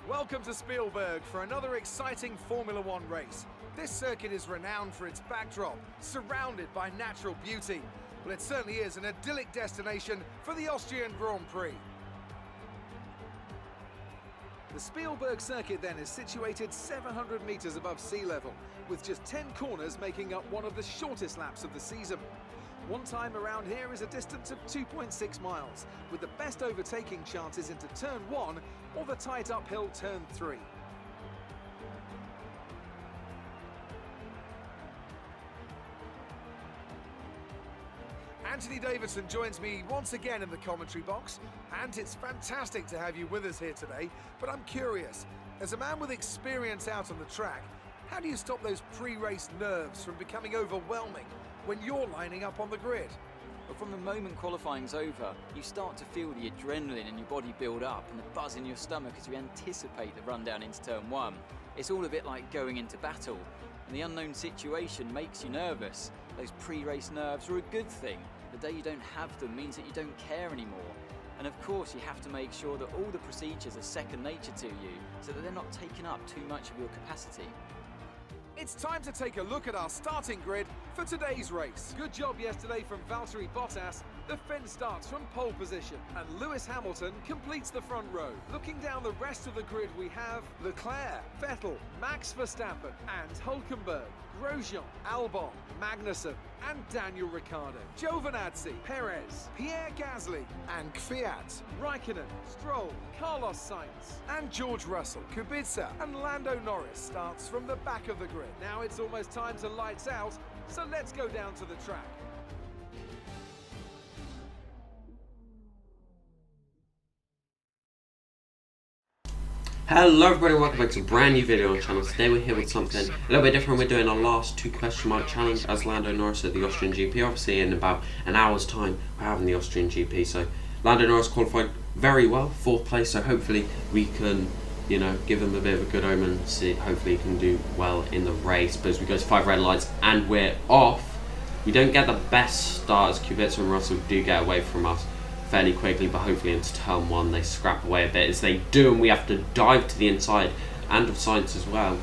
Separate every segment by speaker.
Speaker 1: Welcome to Spielberg for another exciting Formula One race. This circuit is renowned for its backdrop, surrounded by natural beauty. Well, it certainly is an idyllic destination for the Austrian Grand Prix. The Spielberg circuit then is situated 700 metres above sea level, with just 10 corners making up one of the shortest laps of the season. One time around here is a distance of 2.6 miles, with the best overtaking chances into turn 1 or the tight uphill turn 3. Anthony Davidson joins me once again in the commentary box, and it's fantastic to have you with us here today. But I'm curious, as a man with experience out on the track, how do you stop those pre-race nerves from becoming overwhelming when you're lining up on the grid?
Speaker 2: But from the moment qualifying's over, you start to feel the adrenaline in your body build up and the buzz in your stomach as you anticipate the run down into turn 1. It's all a bit like going into battle, and the unknown situation makes you nervous. Those pre-race nerves are a good thing. The day you don't have them means that you don't care anymore. And of course you have to make sure that all the procedures are second nature to you, so that they're not taking up too much of your capacity.
Speaker 1: It's time to take a look at our starting grid for today's race. Good job yesterday from Valtteri Bottas. The Finn starts from pole position, and Lewis Hamilton completes the front row. Looking down the rest of the grid, we have Leclerc, Vettel, Max Verstappen, and Hülkenberg, Grosjean, Albon, Magnussen, and Daniel Ricciardo, Giovinazzi, Perez, Pierre Gasly, and Kvyat, Raikkonen, Stroll, Carlos Sainz, and George Russell. Kubica and Lando Norris starts from the back of the grid. Now it's almost time to lights out, so let's go down to the track.
Speaker 3: Hello everybody, welcome back to a brand new video on the channel. Today we're here with something a little bit different. We're doing our last 2 question mark challenge as Lando Norris at the Austrian GP. Obviously in about an hour's time we're having the Austrian GP, so Lando Norris qualified very well, 4th place, so hopefully we can, you know, give him a bit of a good omen and see, hopefully he can do well in the race. But as we go to 5 red lights and we're off, we don't get the best start as Kubica and Russell do get away from us fairly quickly, but hopefully into turn 1 they scrap away a bit as they do, and we have to dive to the inside and of Sainz as well,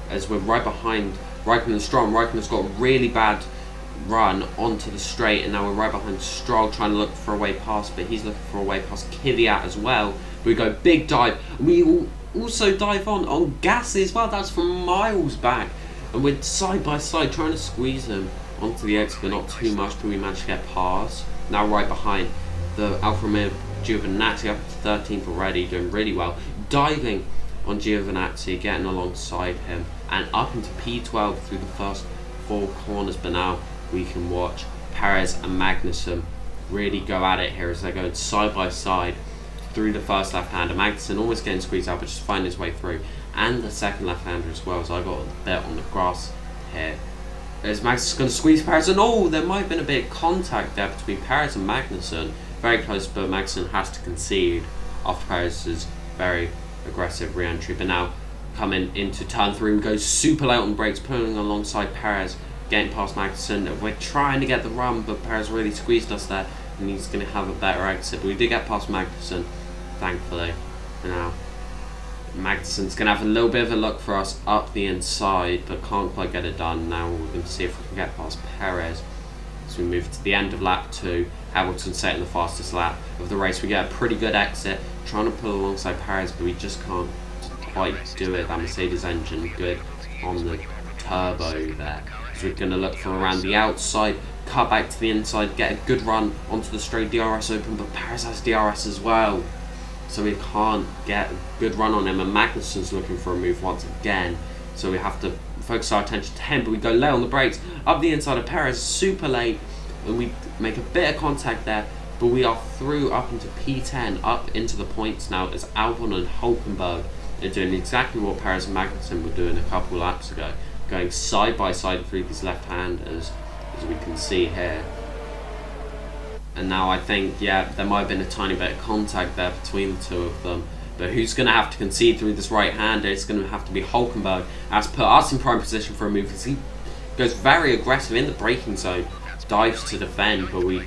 Speaker 3: as we're right behind Raikkonen and Stroll. Raikkonen's got a really bad run onto the straight, and now we're right behind Stroll trying to look for a way past, but he's looking for a way past Kvyat as well. We go big dive, and we also dive on Gasly as well. That's from miles back, and we're side by side trying to squeeze him onto the exit, but not too much, but we managed to get past. Now right behind the Alfa Romeo Giovinazzi, up to 13th already, doing really well. Diving on Giovinazzi, getting alongside him, and up into P12 through the first 4 corners. But now we can watch Perez and Magnussen really go at it here as they're going side by side through the first left-hander. Magnussen almost getting squeezed out, but just finding his way through, and the second left-hander as well. So I got a bit on the grass here. Is Max going to squeeze Perez? And oh, there might have been a bit of contact there between Perez and Magnussen. Very close, but Magnussen has to concede after Perez's very aggressive re-entry. But now coming into turn 3, we go super late on the brakes, pulling alongside Perez, getting past Magnussen. We're trying to get the run, but Perez really squeezed us there, and he's going to have a better exit. But we did get past Magnussen, thankfully. And now Magnussen's going to have a little bit of a look for us up the inside, but can't quite get it done. Now we're going to see if we can get past Perez. As we move to the end of lap 2, Hamilton setting the fastest lap of the race. We get a pretty good exit, trying to pull alongside Perez, but we just can't quite do it. That Mercedes engine good on the turbo there. So we're going to look from around the outside, cut back to the inside, get a good run onto the straight. DRS open, but Perez has DRS as well, so we can't get a good run on him, and Magnussen's looking for a move once again, so we have to focus our attention to him. But we go late on the brakes, up the inside of Perez, super late, and we make a bit of contact there, but we are through up into P10, up into the points now, as Albon and Hülkenberg are doing exactly what Perez and Magnussen were doing a couple laps ago, going side by side through these left-handers, as we can see here. And now I think, yeah, there might have been a tiny bit of contact there between the two of them, but who's going to have to concede through this right-hander? It's going to have to be Hülkenberg. That's put us in prime position for a move, because he goes very aggressive in the braking zone, dives to defend, but we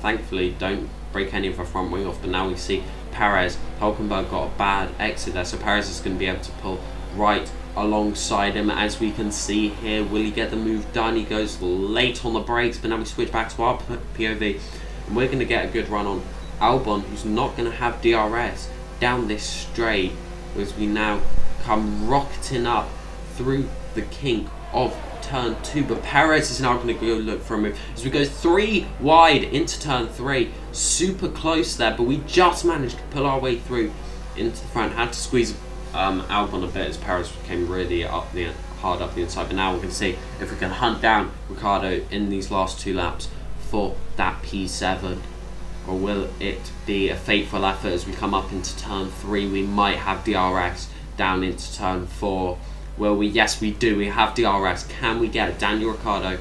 Speaker 3: thankfully don't break any of our front wing off. But now we see Perez. Hulkenberg got a bad exit there, so Perez is going to be able to pull right alongside him. As we can see here, will he get the move done? He goes late on the brakes, but now we switch back to our POV, and we're going to get a good run on Albon, who's not going to have DRS down this straight, as we now come rocketing up through the kink of turn 2, but Perez is now going to go look for a move as we go 3 wide into turn 3. Super close there, but we just managed to pull our way through into the front. Had to squeeze Albon a bit as Perez came really hard up the inside, but now we can see if we can hunt down Ricciardo in these last 2 laps for that P7, or will it be a fateful effort as we come up into turn 3? We might have DRS down into turn 4. Will we? Yes, we do. We have DRS. Can we get Daniel Ricciardo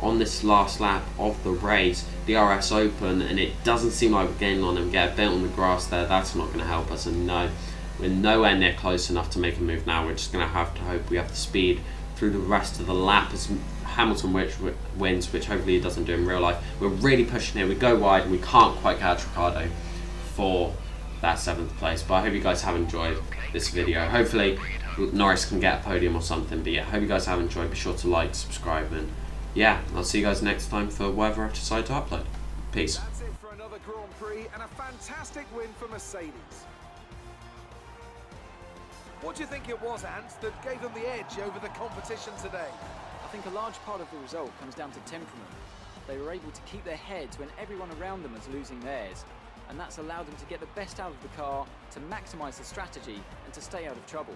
Speaker 3: on this last lap of the race? DRS open, and it doesn't seem like we're gaining on him. Get a bit on the grass there. That's not going to help us. And no, we're nowhere near close enough to make a move now. We're just going to have to hope we have the speed through the rest of the lap as Hamilton wins, which hopefully he doesn't do in real life. We're really pushing here. We go wide, and we can't quite catch Ricciardo for that 7th place. But I hope you guys have enjoyed this video. Hopefully Norris can get a podium or something. But yeah, hope you guys have enjoyed. Be sure to like, subscribe, and yeah, I'll see you guys next time for whatever I decide to upload. Peace.
Speaker 1: That's it for another Grand Prix and a fantastic win for Mercedes. What do you think it was, Ant, that gave them the edge over the competition today?
Speaker 2: I think a large part of the result comes down to temperament. They were able to keep their heads when everyone around them was losing theirs, and that's allowed them to get the best out of the car, to maximise the strategy, and to stay out of trouble.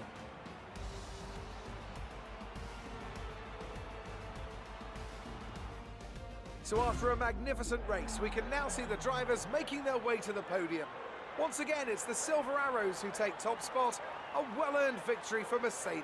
Speaker 1: So after a magnificent race, we can now see the drivers making their way to the podium. Once again, it's the Silver Arrows who take top spot, a well-earned victory for Mercedes.